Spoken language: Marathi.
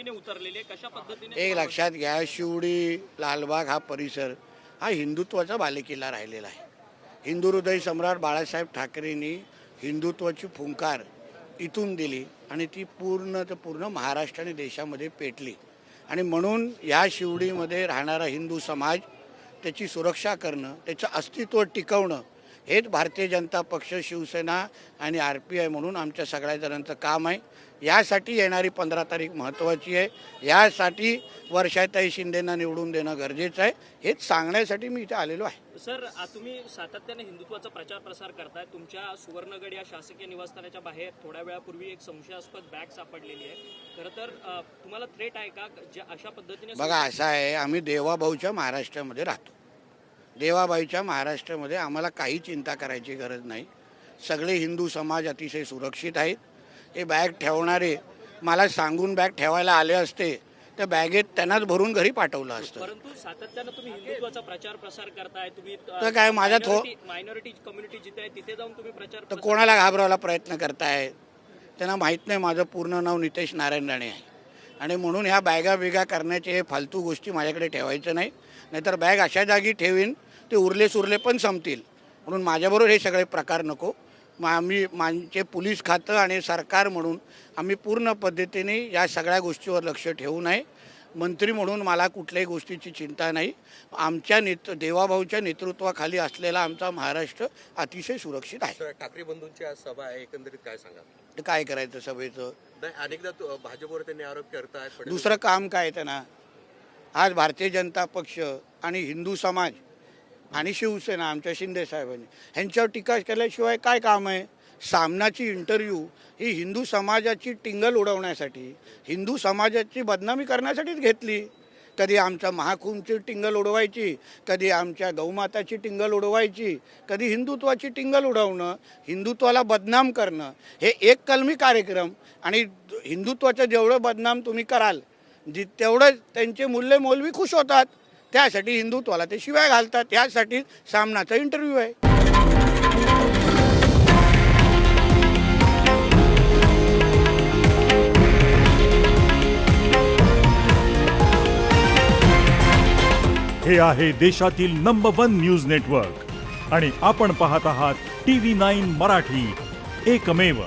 पद्धतीने उतरलेली आहे, कशा पद्धतीने? एक लक्षात घ्या, शिवडी लालबाग हा परिसर हा हिंदुत्वाचा बालेकिल्ला राहिलेला आहे. हिंदू हृदय सम्राट बाळासाहेब ठाकरेंनी हिंदुत्वाची फुंकार इथून दिली आणि ती पूर्ण महाराष्ट्र आणि देशामध्ये पेटली. आणि म्हणून या शिवडीमध्ये राहणारा हिंदू समाज, त्याची सुरक्षा करणं, त्याचं अस्तित्व टिकवणं हेच भारतीय जनता पक्ष, शिवसेना आणि RPI म्हणून आमच्या सगळ्या जणांचं काम आहे. यासाठी येणारी 15 तारीख महत्त्वाची आहे. यासाठी वर्षाताई शिंदेंना निवडून देणं गरजेचं आहे. हेच सांगण्यासाठी मी इथे आलेलो आहे. सर, तुम्ही सातत्याने हिंदुत्वाचा प्रचार प्रसार करताय. तुमच्या सुवर्णगड या शासकीय निवासस्थानाच्या बाहेर थोड्या वेळापूर्वी एक संशयास्पद बॅग सापडलेली आहे. खरं तर तुम्हाला थ्रेट आहे का ज्या अशा पद्धतीने? बघा, असं आहे, आम्ही देवाभाऊच्या महाराष्ट्रामध्ये राहतो. देवाबाईच्या महाराष्ट्रामध्ये आम्हाला काही चिंता करायची गरज नाही. सगळे हिंदू समाज अतिशय सुरक्षित आहेत. हे बॅग ठेवणारे मला सांगून बॅग ठेवायला आले असते तर बॅगेत त्यांनाच भरून घरी पाठवलं असतं. परंतु सातत्यानं तुम्ही हिंदुत्वाचा प्रचार प्रसार करताय. तुम्ही तर काय माझ्या मायनॉरिटी कम्युनिटी जिथे आहे तिथे जाऊन तुम्ही प्रचार तर कोणाला घाबरवायला प्रयत्न करताय? त्यांना माहीत नाही माझं पूर्ण नाव नितेश नारायण राणे आहे. आणि म्हणून ह्या बॅगा बिगा करण्याचे हे फालतू गोष्टी माझ्याकडे ठेवायचं नाही. नाहीतर बॅग अशा जागी ठेवीन ते उरले सुरले पण संपतील. म्हणून माझ्याबरोबर हे सगळे प्रकार नको. आम्ही माझे पोलीस खातं आणि सरकार म्हणून आम्ही पूर्ण पद्धतीने या सगळ्या गोष्टीवर लक्ष ठेवू नये. मंत्री म्हणून मला कुठल्याही गोष्टीची चिंता नाही. आमच्या देवाभाऊच्या नेतृत्वाखाली असलेला आमचा महाराष्ट्र अतिशय सुरक्षित आहे. ठाकरे बंधूंची आज सभा आहे, एकंदरीत काय सांगा? तर काय करायचं सभेचं? अनेकदा भाजपवर त्यांनी आरोप करतायत. दुसरं काम काय त्यांना? आज भारतीय जनता पक्ष आणि हिंदू समाज आणि शिवसेना आमच्या शिंदे साहेबांनी ह्यांच्यावर टीका केल्याशिवाय काय काम आहे? सामनाची इंटरव्ह्यू ही हिंदू समाजाची टिंगल उडवण्यासाठी, हिंदू समाजाची बदनामी करण्यासाठीच घेतली. कधी आमच्या महाकुंभची टिंगल उडवायची, कधी आमच्या गौमाताची टिंगल उडवायची, कधी हिंदुत्वाची टिंगल उडवणं, हिंदुत्वाला बदनाम करणं हे एक कलमी कार्यक्रम. आणि हिंदुत्वाचं जेवढं बदनाम तुम्ही कराल तेवढं त्यांचे मूल्य मौलवी खुश होतात. त्यासाठी हिंदुत्वाला ते शिवाय घालतात. त्यासाठी सामनाचा इंटरव्ह्यू आहे. हे आहे देशातील नंबर 1 न्यूज नेटवर्क आणि आपण पाहत आहात TV9 मराठी, एकमेव.